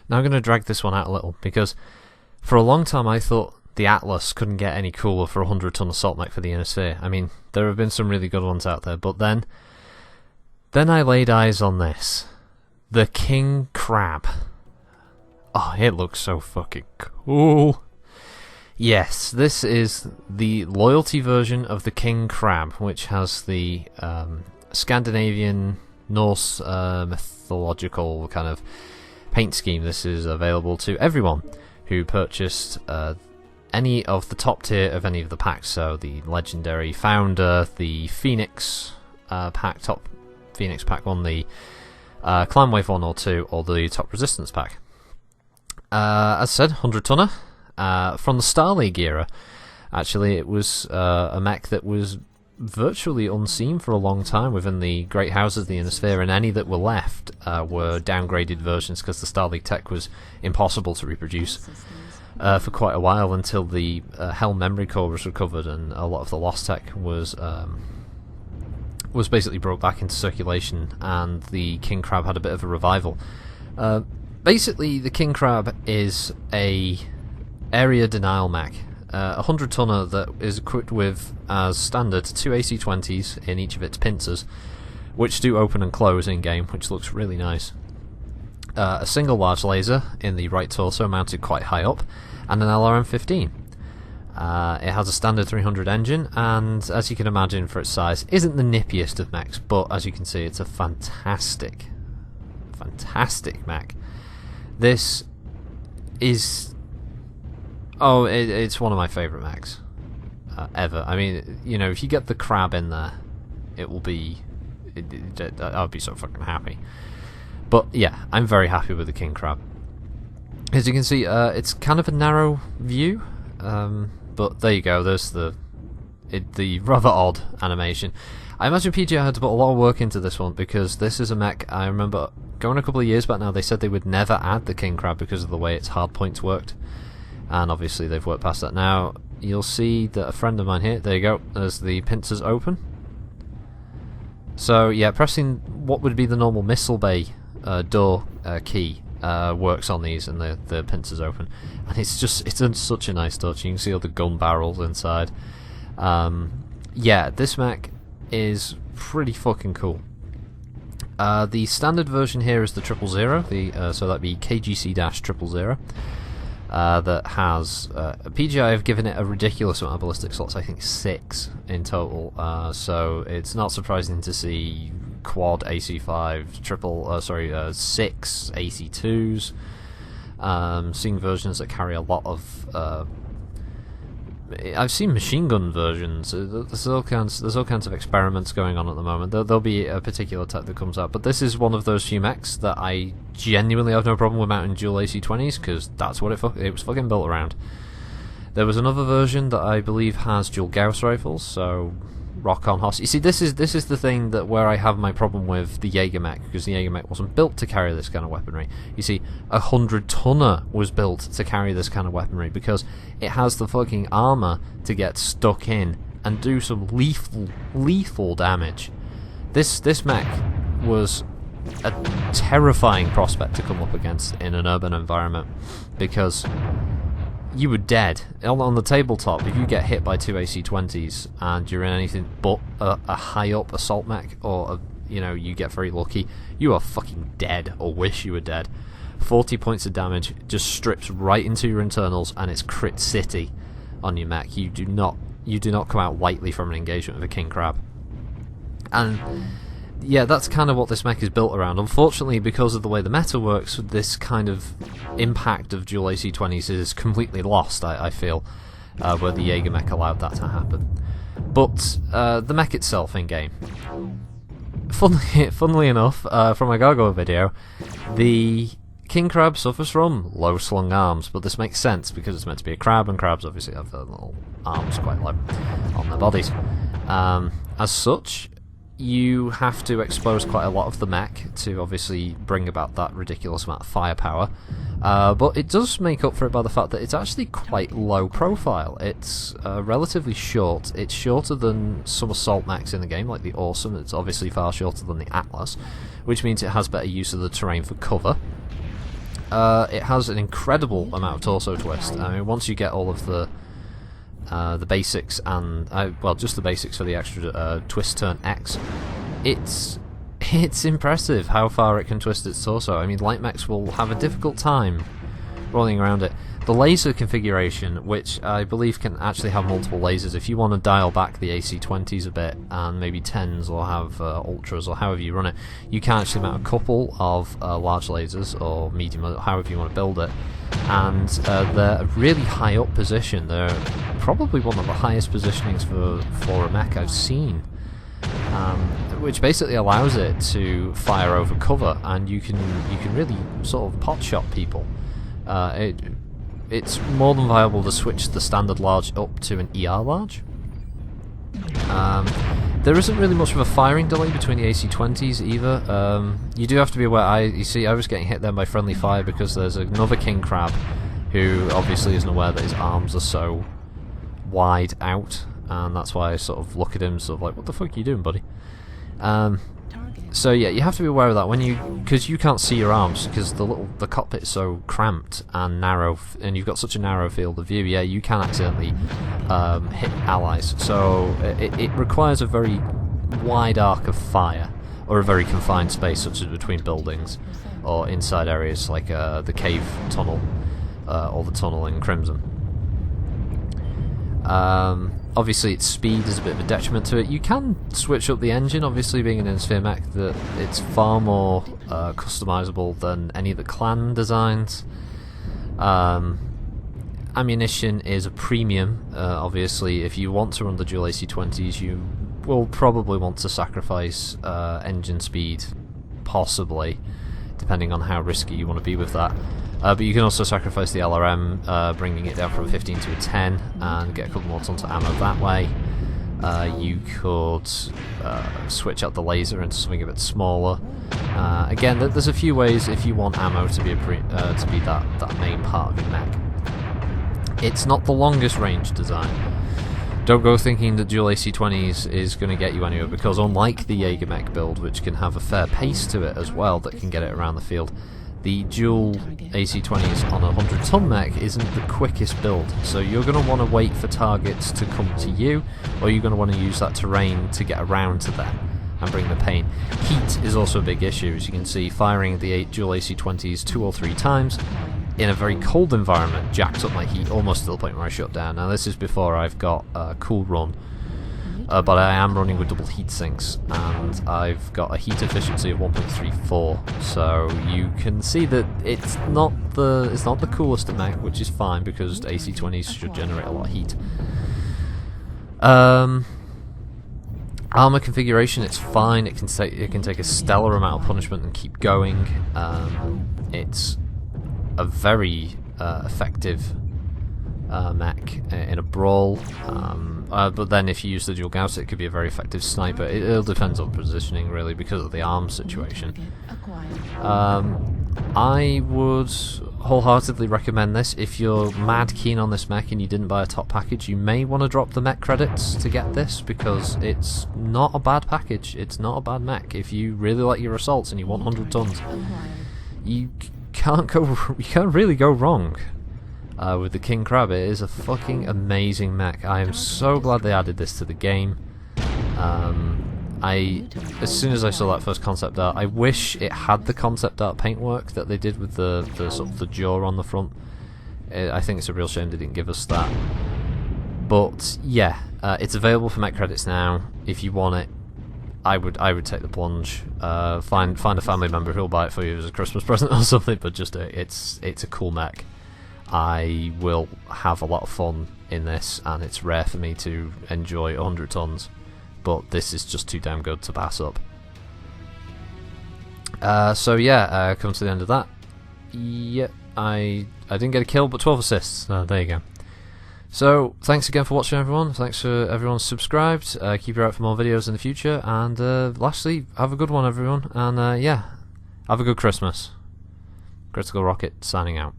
Now I'm going to drag this one out a little, because for a long time I thought the Atlas couldn't get any cooler for a 100-ton assault mech for the Inner Sphere. I mean, there have been some really good ones out there, but then I laid eyes on this. The King Crab. Oh, it looks so fucking cool. Yes, this is the loyalty version of the King Crab, which has the Scandinavian, Norse, mythological kind of paint scheme. This is available to everyone who purchased any of the top tier of any of the packs. So the Legendary Founder, the Phoenix pack, top Phoenix pack 1, the Clan Wave 1 or 2, or the top Resistance pack. As I said, 100-tonner. From the Star League era, actually, it was a mech that was virtually unseen for a long time within the great houses of the Inner Sphere, and any that were left were downgraded versions because the Star League tech was impossible to reproduce for quite a while, until the Helm Memory Core was recovered and a lot of the lost tech was basically brought back into circulation, and the King Crab had a bit of a revival. Basically, the King Crab is a area denial mech, a 100-tonner that is equipped with, as standard, 2 AC-20s in each of its pincers, which do open and close in-game, which looks really nice. A single large laser in the right torso mounted quite high up, and an LRM-15. It has a standard 300 engine, and as you can imagine for its size, isn't the nippiest of mechs, but as you can see, it's a fantastic mech. This is... oh, it's one of my favourite mechs ever. I mean, you know, if you get the Crab in there, it will be... I'll be so fucking happy. But yeah, I'm very happy with the King Crab. As you can see, it's kind of a narrow view, but there you go, there's the rather odd animation. I imagine PGI had to put a lot of work into this one, because this is a mech, I remember going a couple of years back now, they said they would never add the King Crab because of the way its hard points worked. And obviously they've worked past that now. You'll see that a friend of mine here, there you go, as the pincers open. So yeah, pressing what would be the normal missile bay door key works on these, and the pincers open. And it's such a nice touch. You can see all the gun barrels inside. Yeah, this mech is pretty fucking cool. The standard version here is the 000, so that'd be KGC-000. That has PGI have given it a ridiculous amount of ballistic slots, I think 6 in total, so it's not surprising to see quad AC5, 6 AC2s, seeing versions that carry a lot of I've seen machine gun versions. There's all kinds of experiments going on at the moment. There'll be a particular type that comes out, but this is one of those few mechs that I genuinely have no problem with mounting dual AC-20s, because that's what it was fucking built around. There was another version that I believe has dual Gauss rifles, so rock on Hoss. You see, this is the thing that where I have my problem with the Jaeger mech, because the Jaeger mech wasn't built to carry this kind of weaponry. You see, a 100-tonner was built to carry this kind of weaponry, because it has the fucking armor to get stuck in and do some lethal damage. This mech was a terrifying prospect to come up against in an urban environment, because you were dead. On the tabletop, if you get hit by 2 AC-20s and you're in anything but a high-up assault mech, or you get very lucky, you are fucking dead, or wish you were dead. 40 points of damage just strips right into your internals, and it's crit city on your mech. You do not come out lightly from an engagement with a King Crab. And yeah, that's kind of what this mech is built around. Unfortunately, because of the way the meta works, this kind of impact of dual AC-20s is completely lost, I feel, where the Jaeger mech allowed that to happen. But the mech itself in-game, funnily enough, from my Gargoyle video, the King Crab suffers from low slung arms, but this makes sense because it's meant to be a crab, and crabs obviously have their little arms quite low on their bodies. As such, you have to expose quite a lot of the mech to obviously bring about that ridiculous amount of firepower, but it does make up for it by the fact that it's actually quite low profile. It's relatively short. It's shorter than some assault mechs in the game, like the Awesome. It's obviously far shorter than the Atlas, which means it has better use of the terrain for cover. it has an incredible amount of torso twist. I mean, once you get all of the basics and well, just the basics for the extra twist turn X, it's impressive how far it can twist its torso. I mean, light mechs will have a difficult time rolling around it. The laser configuration, which I believe can actually have multiple lasers, if you want to dial back the AC-20s a bit and maybe 10s or have ultras or however you run it, you can actually mount a couple of large lasers or medium, however you want to build it, and they're a really high up position. They're probably one of the highest positionings for a mech I've seen, which basically allows it to fire over cover, and you can really sort of pot shot people. It's more than viable to switch the standard large up to an ER large. There isn't really much of a firing delay between the AC-20s either. You do have to be aware, you see I was getting hit then by friendly fire because there's another king crab who obviously isn't aware that his arms are so wide out, and that's why I sort of look at him sort of like, what the fuck are you doing, buddy? So yeah, you have to be aware of that because you can't see your arms because the cockpit is so cramped and narrow, and you've got such a narrow field of view. Yeah, you can accidentally hit allies. So it requires a very wide arc of fire, or a very confined space, such as between buildings or inside areas like the cave tunnel or the tunnel in Crimson. Obviously its speed is a bit of a detriment to it. You can switch up the engine, obviously being an Insphere mech, that it's far more customizable than any of the clan designs. Ammunition is a premium. Obviously if you want to run the dual AC-20s, you will probably want to sacrifice engine speed, possibly, depending on how risky you want to be with that. But you can also sacrifice the LRM, bringing it down from 15 to a 10 and get a couple more tons of ammo that way. You could switch out the laser into something a bit smaller. Again, there's a few ways if you want ammo to be that main part of your mech. It's not the longest range design. Don't go thinking that dual AC-20s is going to get you anywhere, because unlike the Jaeger mech build, which can have a fair pace to it as well that can get it around the field, the dual AC-20s on a 100-ton mech isn't the quickest build, so you're going to want to wait for targets to come to you, or you're going to want to use that terrain to get around to them and bring the pain. Heat is also a big issue. As you can see, firing the dual AC-20s 2 or 3 times in a very cold environment jacks up my heat almost to the point where I shut down. Now this is before I've got a cool run. But I am running with double heat sinks, and I've got a heat efficiency of 1.34, so you can see that it's not the coolest of mech, which is fine because AC-20s should generate a lot of heat. Armor configuration, it's fine. It can take a stellar amount of punishment and keep going. It's a very effective mech in a brawl. But then if you use the dual gauss, it could be a very effective sniper. It all depends on positioning, really, because of the arms situation. I would wholeheartedly recommend this. If you're mad keen on this mech and you didn't buy a top package, you may want to drop the mech credits to get this, because it's not a bad package. It's not a bad mech. If you really like your assaults and you want 100 tons, you can't really go wrong. With the King Crab. It is a fucking amazing mech. I am so glad they added this to the game. As soon as I saw that first concept art, I wish it had the concept art paintwork that they did with the sort of the jaw on the front. I think it's a real shame they didn't give us that. But yeah, it's available for mech credits now. If you want it, I would take the plunge. Find a family member who'll buy it for you as a Christmas present or something. But just it's a cool mech. I will have a lot of fun in this, and it's rare for me to enjoy 100 tons, but this is just too damn good to pass up. So yeah, come to the end of that. Yeah, I didn't get a kill, but 12 assists. There you go. So thanks again for watching, everyone. Thanks for everyone subscribed. Keep your eye out for more videos in the future, and lastly, have a good one, everyone, and yeah, have a good Christmas. Critical Rocket signing out.